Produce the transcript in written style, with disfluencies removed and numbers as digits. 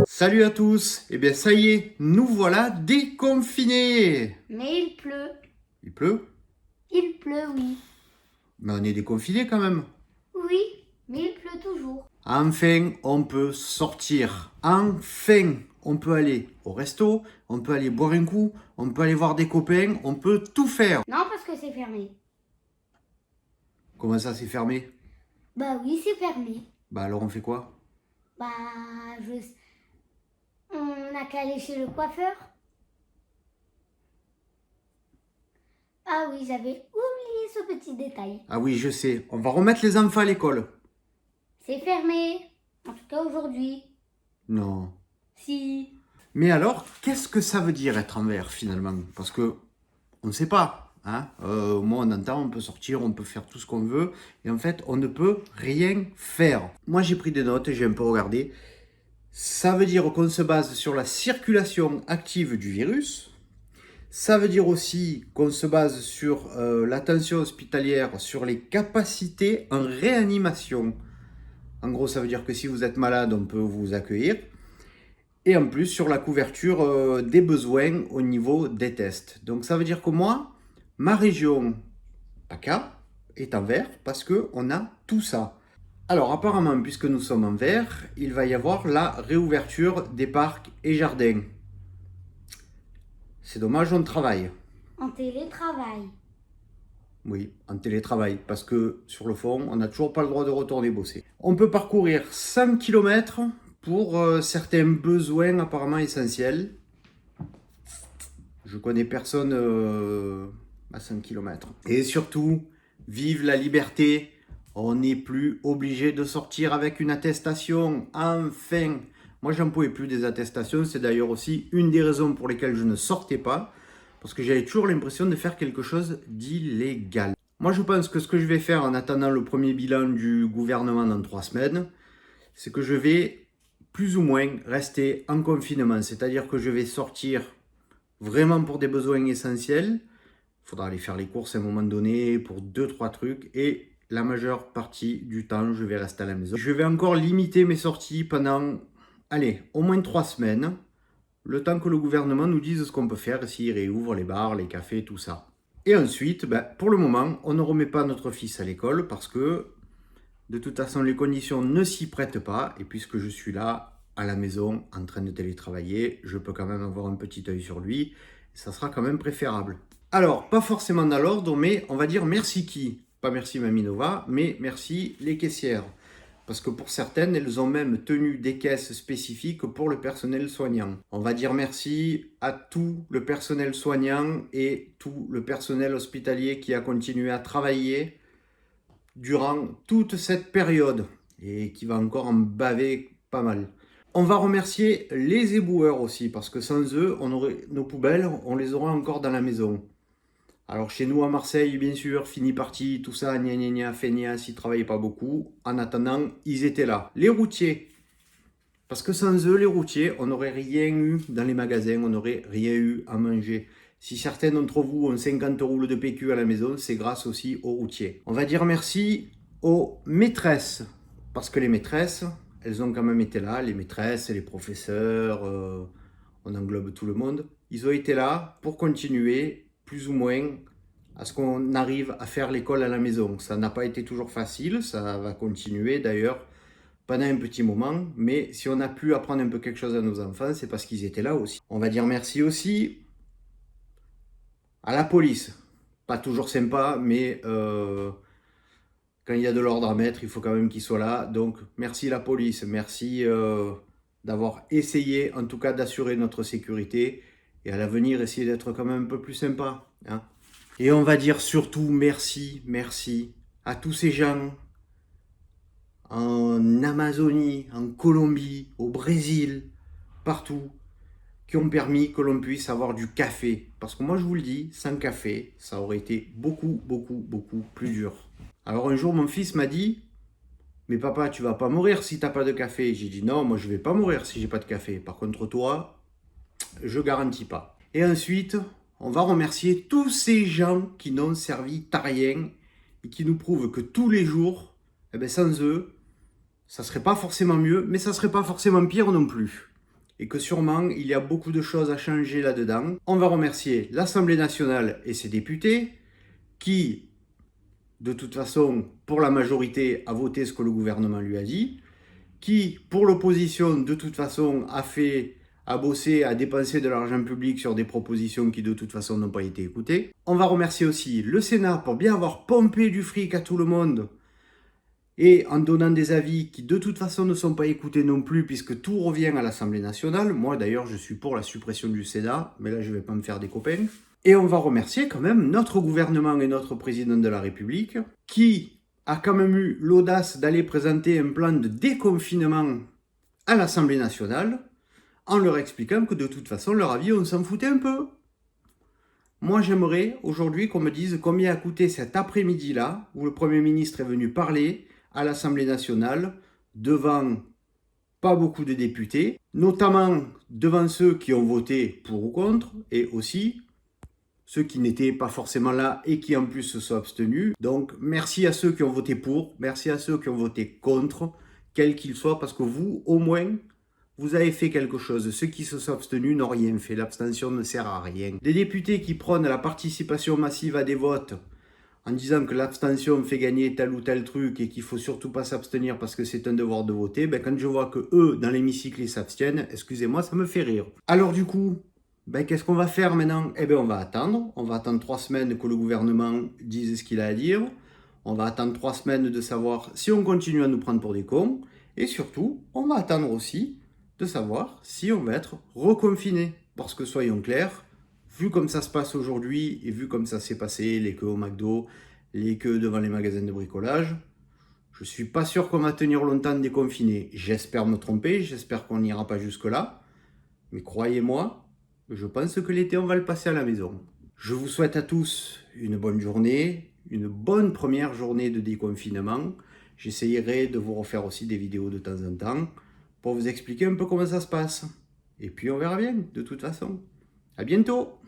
Salut à tous. Eh bien ça y est, nous voilà déconfinés. Mais il pleut. Il pleut, Il pleut, oui. mais on est déconfinés quand même. Oui, mais il pleut toujours. Enfin, on peut sortir. Enfin, on peut aller au resto, on peut aller boire un coup, on peut aller voir des copains, on peut tout faire. Non, parce que c'est fermé. Comment ça, c'est fermé? Bah oui, c'est fermé. Bah alors on fait quoi? Bah, je... On n'a qu'à aller chez le coiffeur. Ah oui, j'avais oublié ce petit détail. Ah oui, je sais, on va remettre les enfants à l'école. C'est fermé. En tout cas aujourd'hui. Non. Si. Mais alors, qu'est-ce que ça veut dire être en vert finalement? Parce que on ne sait pas. Hein. Moi, on entend, on peut sortir, on peut faire tout ce qu'on veut. Et en fait, on ne peut rien faire. Moi, j'ai pris des notes et j'ai un peu regardé. Ça veut dire qu'on se base sur la circulation active du virus. Ça veut dire aussi qu'on se base sur l'attention hospitalière, sur les capacités en réanimation. En gros, ça veut dire que si vous êtes malade, on peut vous accueillir. Et en plus, sur la couverture des besoins au niveau des tests. Donc, ça veut dire que moi, ma région, PACA, est en vert parce qu'on a tout ça. Alors, apparemment, puisque nous sommes en vert, il va y avoir la réouverture des parcs et jardins. C'est dommage, on travaille. En télétravail. Oui, en télétravail, parce que sur le fond, on n'a toujours pas le droit de retourner bosser. On peut parcourir 100 km pour certains besoins apparemment essentiels. Je connais personne à 100 km. Et surtout, vive la liberté. On n'est plus obligé de sortir avec une attestation. Enfin, moi j'en pouvais plus des attestations. C'est d'ailleurs aussi une des raisons pour lesquelles je ne sortais pas. Parce que j'avais toujours l'impression de faire quelque chose d'illégal. Moi je pense que ce que je vais faire en attendant le premier bilan du gouvernement dans 3 semaines, c'est que je vais plus ou moins rester en confinement. C'est-à-dire que je vais sortir vraiment pour des besoins essentiels. Il faudra aller faire les courses à un moment donné pour 2-3 trucs. Et la majeure partie du temps, je vais rester à la maison. Je vais encore limiter mes sorties pendant, allez, au moins 3 semaines. Le temps que le gouvernement nous dise ce qu'on peut faire, s'il réouvre les bars, les cafés, tout ça. Et ensuite, pour le moment, on ne remet pas notre fils à l'école parce que, de toute façon, les conditions ne s'y prêtent pas. Et puisque je suis là, à la maison, en train de télétravailler, je peux quand même avoir un petit œil sur lui. Ça sera quand même préférable. Alors, pas forcément dans l'ordre, mais on va dire merci qui? Pas merci Mamie Nova, mais merci les caissières. Parce que pour certaines, elles ont même tenu des caisses spécifiques pour le personnel soignant. On va dire merci à tout le personnel soignant et tout le personnel hospitalier qui a continué à travailler durant toute cette période et qui va encore en baver pas mal. On va remercier les éboueurs aussi parce que sans eux, nos poubelles, on les aurait encore dans la maison. Alors chez nous à Marseille, bien sûr, fini parti, tout ça, gna gna gna, feignasse, ils travaillaient pas beaucoup. En attendant, ils étaient là. Les routiers, parce que sans eux, les routiers, on n'aurait rien eu dans les magasins, on n'aurait rien eu à manger. Si certains d'entre vous ont 50 roubles de PQ à la maison, c'est grâce aussi aux routiers. On va dire merci aux maîtresses, parce que les maîtresses, elles ont quand même été là, les maîtresses, les professeurs, on englobe tout le monde. Ils ont été là pour continuer plus ou moins à ce qu'on arrive à faire l'école à la maison. Ça n'a pas été toujours facile, ça va continuer d'ailleurs pendant un petit moment, mais si on a pu apprendre un peu quelque chose à nos enfants, c'est parce qu'ils étaient là aussi. On va dire merci aussi à la police. Pas toujours sympa, mais quand il y a de l'ordre à mettre, il faut quand même qu'ils soient là. Donc merci la police, merci d'avoir essayé en tout cas d'assurer notre sécurité. Et à l'avenir, essayer d'être quand même un peu plus sympa. Hein. Et on va dire surtout merci à tous ces gens en Amazonie, en Colombie, au Brésil, partout, qui ont permis que l'on puisse avoir du café. Parce que moi, je vous le dis, sans café, ça aurait été beaucoup plus dur. Alors un jour, mon fils m'a dit, mais papa, tu vas pas mourir si t'as pas de café. J'ai dit, non, moi, je vais pas mourir si j'ai pas de café. Par contre, toi, je garantis pas. Et ensuite, on va remercier tous ces gens qui n'ont servi à rien et qui nous prouvent que tous les jours, sans eux, Ça serait pas forcément mieux, mais ça serait pas forcément pire non plus. Et que sûrement, il y a beaucoup de choses à changer là-dedans. On va remercier l'Assemblée nationale et ses députés qui, de toute façon, pour la majorité, a voté ce que le gouvernement lui a dit, qui, pour l'opposition, de toute façon, a bossé, a dépensé de l'argent public sur des propositions qui, de toute façon, n'ont pas été écoutées. On va remercier aussi le Sénat pour bien avoir pompé du fric à tout le monde et en donnant des avis qui, de toute façon, ne sont pas écoutés non plus, puisque tout revient à l'Assemblée nationale. Moi, d'ailleurs, je suis pour la suppression du Sénat, mais là, je ne vais pas me faire des copains. Et on va remercier quand même notre gouvernement et notre président de la République, qui a quand même eu l'audace d'aller présenter un plan de déconfinement à l'Assemblée nationale, en leur expliquant que de toute façon, leur avis, on s'en foutait un peu. Moi, j'aimerais aujourd'hui qu'on me dise combien a coûté cet après-midi-là, où le Premier ministre est venu parler à l'Assemblée nationale, devant pas beaucoup de députés, notamment devant ceux qui ont voté pour ou contre, et aussi ceux qui n'étaient pas forcément là et qui en plus se sont abstenus. Donc merci à ceux qui ont voté pour, merci à ceux qui ont voté contre, quels qu'ils soient, parce que vous, au moins, vous avez fait quelque chose. Ceux qui se sont abstenus n'ont rien fait. L'abstention ne sert à rien. Des députés qui prônent la participation massive à des votes en disant que l'abstention fait gagner tel ou tel truc et qu'il faut surtout pas s'abstenir parce que c'est un devoir de voter, ben quand je vois que eux, dans l'hémicycle, ils s'abstiennent, excusez-moi, ça me fait rire. Alors du coup, ben, qu'est-ce qu'on va faire maintenant? Eh bien, on va attendre. On va attendre 3 semaines que le gouvernement dise ce qu'il a à dire. On va attendre 3 semaines de savoir si on continue à nous prendre pour des cons. Et surtout, on va attendre aussi de savoir si on va être reconfiné. Parce que soyons clairs, vu comme ça se passe aujourd'hui et vu comme ça s'est passé, les queues au McDo, les queues devant les magasins de bricolage, je suis pas sûr qu'on va tenir longtemps déconfiné. J'espère me tromper, j'espère qu'on n'ira pas jusque-là. Mais croyez-moi, je pense que l'été, on va le passer à la maison. Je vous souhaite à tous une bonne journée, une bonne première journée de déconfinement. J'essayerai de vous refaire aussi des vidéos de temps en temps pour vous expliquer un peu comment ça se passe. Et puis on verra bien, de toute façon. À bientôt!